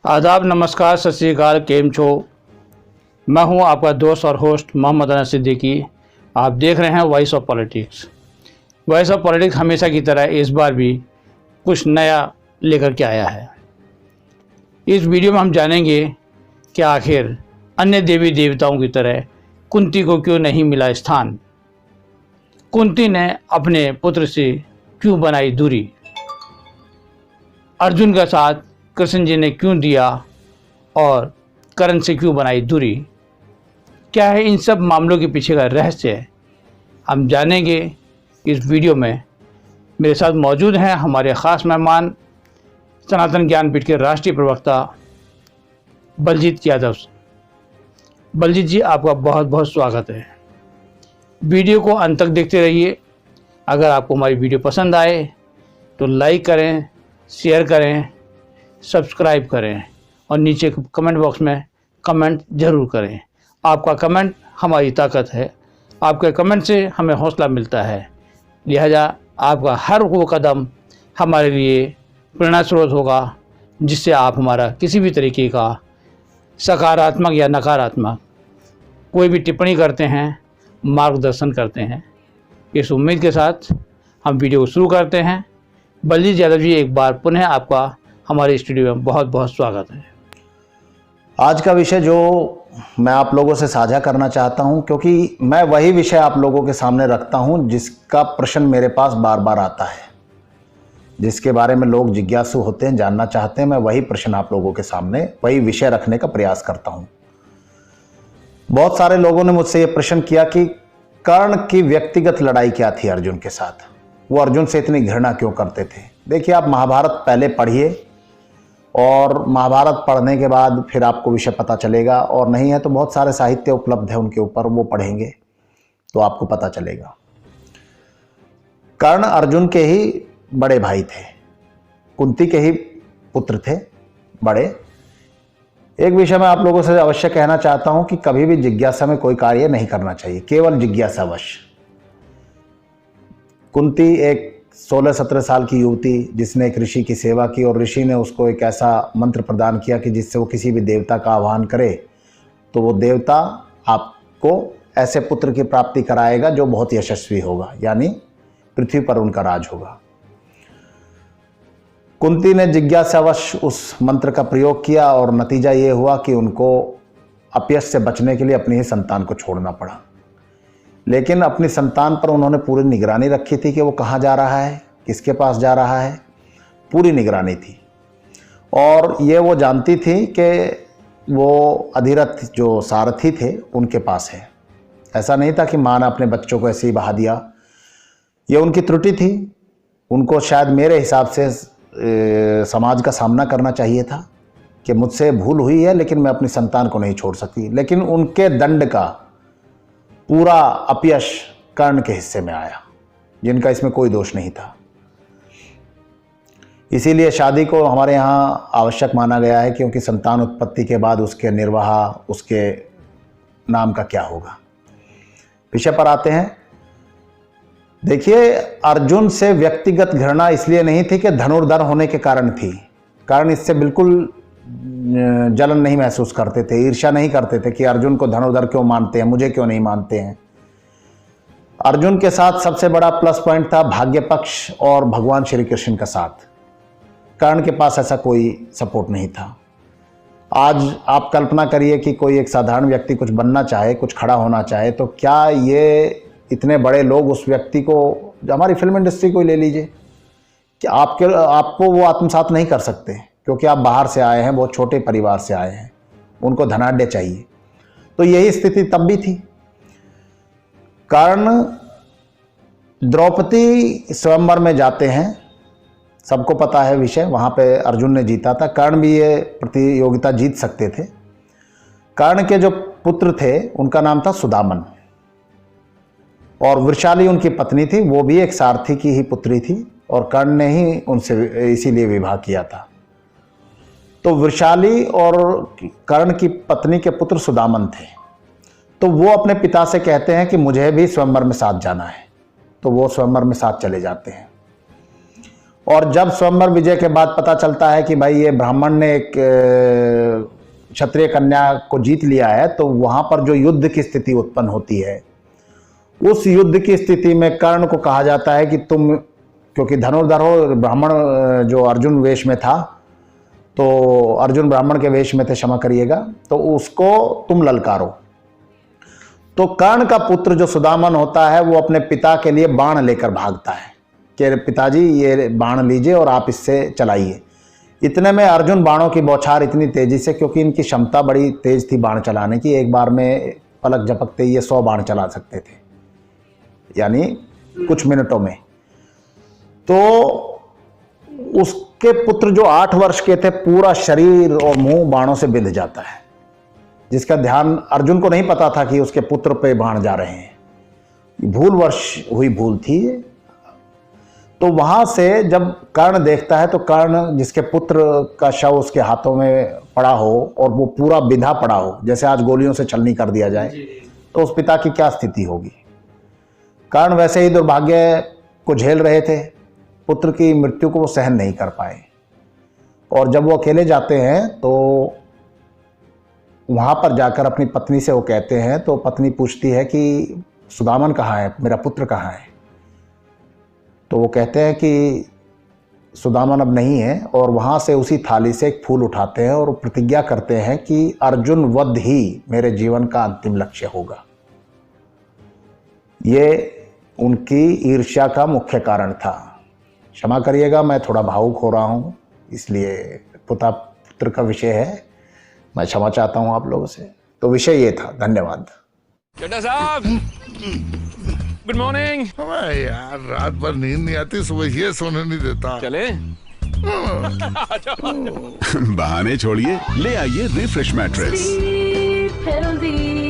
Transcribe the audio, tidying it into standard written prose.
आदाब, नमस्कार, सत श्री अकाल, केम छो। मैं हूं आपका दोस्त और होस्ट मोहम्मद अनस सिद्दीकी। आप देख रहे हैं voice of politics. Voice of politics हमेशा की तरह इस बार भी कुछ नया लेकर के आया है। इस वीडियो में हम जानेंगे कि आखिर अन्य देवी देवताओं की तरह कुंती को क्यों नहीं मिला स्थान, कुंती ने अपने पुत्र से क्यों बनाई दूरी, अर्जुन का साथ कृष्ण जी ने क्यों दिया और कर्ण से क्यों बनाई दूरी। क्या है इन सब मामलों के पीछे का रहस्य, हम जानेंगे इस वीडियो में। मेरे साथ मौजूद हैं हमारे ख़ास मेहमान, सनातन ज्ञानपीठ के राष्ट्रीय प्रवक्ता बलजीत यादव। बलजीत जी, आपका बहुत बहुत स्वागत है। वीडियो को अंत तक देखते रहिए। अगर आपको हमारी वीडियो पसंद आए तो लाइक करें, शेयर करें, सब्सक्राइब करें और नीचे कमेंट बॉक्स में कमेंट ज़रूर करें। आपका कमेंट हमारी ताकत है, आपके कमेंट से हमें हौसला मिलता है। लिहाजा आपका हर वो कदम हमारे लिए प्रेरणा स्रोत होगा, जिससे आप हमारा किसी भी तरीके का सकारात्मक या नकारात्मक कोई भी टिप्पणी करते हैं, मार्गदर्शन करते हैं। इस उम्मीद के साथ हम वीडियो को शुरू करते हैं। बलजीत यादव जी, एक बार पुनः आपका हमारे स्टूडियो में बहुत बहुत स्वागत है। आज का विषय जो मैं आप लोगों से साझा करना चाहता हूं, क्योंकि मैं वही विषय आप लोगों के सामने रखता हूं जिसका प्रश्न मेरे पास बार बार आता है, जिसके बारे में लोग जिज्ञासु होते हैं, जानना चाहते हैं। मैं वही प्रश्न आप लोगों के सामने, वही विषय रखने का प्रयास करता हूं। बहुत सारे लोगों ने मुझसे ये प्रश्न किया कि कर्ण की व्यक्तिगत लड़ाई क्या थी अर्जुन के साथ, वो अर्जुन से इतनी घृणा क्यों करते थे। देखिए, आप महाभारत पहले पढ़िए और महाभारत पढ़ने के बाद फिर आपको विषय पता चलेगा, और नहीं है तो बहुत सारे साहित्य उपलब्ध है उनके ऊपर, वो पढ़ेंगे तो आपको पता चलेगा। कर्ण अर्जुन के ही बड़े भाई थे, कुंती के ही पुत्र थे बड़े। एक विषय मैं आप लोगों से अवश्य कहना चाहता हूं कि कभी भी जिज्ञासा में कोई कार्य नहीं करना चाहिए, केवल जिज्ञासावश। कुंती एक 16-17 साल की युवती जिसने एक ऋषि की सेवा की, और ऋषि ने उसको एक ऐसा मंत्र प्रदान किया कि जिससे वो किसी भी देवता का आह्वान करे तो वो देवता आपको ऐसे पुत्र की प्राप्ति कराएगा जो बहुत यशस्वी होगा, यानी पृथ्वी पर उनका राज होगा। कुंती ने जिज्ञासावश उस मंत्र का प्रयोग किया और नतीजा ये हुआ कि उनको अपयश से बचने के लिए अपनी ही संतान को छोड़ना पड़ा। लेकिन अपनी संतान पर उन्होंने पूरी निगरानी रखी थी कि वो कहाँ जा रहा है, किसके पास जा रहा है, पूरी निगरानी थी। और ये वो जानती थी कि वो अधिरथ जो सारथी थे उनके पास है। ऐसा नहीं था कि माँ ने अपने बच्चों को ऐसे ही बहा दिया। ये उनकी त्रुटि थी। उनको शायद मेरे हिसाब से समाज का सामना करना चाहिए था कि मुझसे भूल हुई है, लेकिन मैं अपनी संतान को नहीं छोड़ सकती। लेकिन उनके दंड का पूरा अपयश कर्ण के हिस्से में आया, जिनका इसमें कोई दोष नहीं था। इसीलिए शादी को हमारे यहाँ आवश्यक माना गया है, क्योंकि संतान उत्पत्ति के बाद उसके निर्वाह, उसके नाम का क्या होगा। विषय पर आते हैं। देखिए, अर्जुन से व्यक्तिगत घृणा इसलिए नहीं थी कि धनुर्धर होने के कारण थी। कारण इससे बिल्कुल जलन नहीं महसूस करते थे, ईर्ष्या नहीं करते थे कि अर्जुन को धनुर्धर क्यों मानते हैं, मुझे क्यों नहीं मानते हैं। अर्जुन के साथ सबसे बड़ा प्लस पॉइंट था भाग्य पक्ष और भगवान श्री कृष्ण का साथ। कर्ण के पास ऐसा कोई सपोर्ट नहीं था। आज आप कल्पना करिए कि कोई एक साधारण व्यक्ति कुछ बनना चाहे, कुछ खड़ा होना चाहे, तो क्या ये इतने बड़े लोग उस व्यक्ति को, हमारी फिल्म इंडस्ट्री को ले लीजिए, कि आपको वो आत्मसात नहीं कर सकते, क्योंकि आप बाहर से आए हैं, बहुत छोटे परिवार से आए हैं, उनको धनाढ्य चाहिए। तो यही स्थिति तब भी थी। कर्ण द्रौपदी स्वयंवर में जाते हैं, सबको पता है विषय, वहाँ पे अर्जुन ने जीता था। कर्ण भी ये प्रतियोगिता जीत सकते थे। कर्ण के जो पुत्र थे उनका नाम था सुदामन, और वृषाली उनकी पत्नी थी, वो भी एक सारथी की ही पुत्री थी, और कर्ण ने ही उनसे इसीलिए विवाह किया था। तो वृषाली और कर्ण की पत्नी के पुत्र सुदामन थे। तो वो अपने पिता से कहते हैं कि मुझे भी स्वयंवर में साथ जाना है, तो वो स्वयंवर में साथ चले जाते हैं। और जब स्वयंवर विजय के बाद पता चलता है कि भाई ये ब्राह्मण ने एक क्षत्रिय कन्या को जीत लिया है, तो वहां पर जो युद्ध की स्थिति उत्पन्न होती है, उस युद्ध की स्थिति में कर्ण को कहा जाता है कि तुम, क्योंकि धनुर्धर हो, ब्राह्मण जो अर्जुन वेश में था, तो अर्जुन ब्राह्मण के वेश में थे, क्षमा करिएगा, तो उसको तुम ललकारो। तो कर्ण का पुत्र जो सुदामन होता है वो अपने पिता के लिए बाण लेकर भागता है कि पिताजी ये बाण लीजिए और आप इससे चलाइए। इतने में अर्जुन बाणों की बौछार इतनी तेजी से, क्योंकि इनकी क्षमता बड़ी तेज थी बाण चलाने की, एक बार में पलक झपकते ही ये 100 बाण चला सकते थे, यानी कुछ मिनटों में। तो उसके पुत्र जो 8 वर्ष के थे, पूरा शरीर और मुंह बाणों से बिंध जाता है, जिसका ध्यान अर्जुन को नहीं पता था कि उसके पुत्र पे बाण जा रहे हैं। भूलवश हुई भूल थी। तो वहां से जब कर्ण देखता है, तो कर्ण जिसके पुत्र का शव उसके हाथों में पड़ा हो और वो पूरा बिंधा पड़ा हो, जैसे आज गोलियों से छलनी कर दिया जाए, तो उस पिता की क्या स्थिति होगी। कर्ण वैसे ही दुर्भाग्य को झेल रहे थे, पुत्र की मृत्यु को वो सहन नहीं कर पाए। और जब वो अकेले जाते हैं तो वहाँ पर जाकर अपनी पत्नी से वो कहते हैं, तो पत्नी पूछती है कि सुदामन कहाँ है, मेरा पुत्र कहाँ है। तो वो कहते हैं कि सुदामन अब नहीं है, और वहाँ से उसी थाली से एक फूल उठाते हैं और प्रतिज्ञा करते हैं कि अर्जुन वध ही मेरे जीवन का अंतिम लक्ष्य होगा। ये उनकी ईर्ष्या का मुख्य कारण था। क्षमा करिएगा, मैं थोड़ा भावुक हो रहा हूँ, इसलिए पिता पुत्र का विषय है, मैं क्षमा चाहता हूँ आप लोगों से। तो विषय ये था। धन्यवाद। चड्ढा साहब, गुड मॉर्निंग। अबे यार, रात भर नींद नहीं आती, सुबह ये सोने नहीं देता। चले? बहाने छोड़िए, ले आइए रिफ्रेश मैट्रेस। Sleep healthy.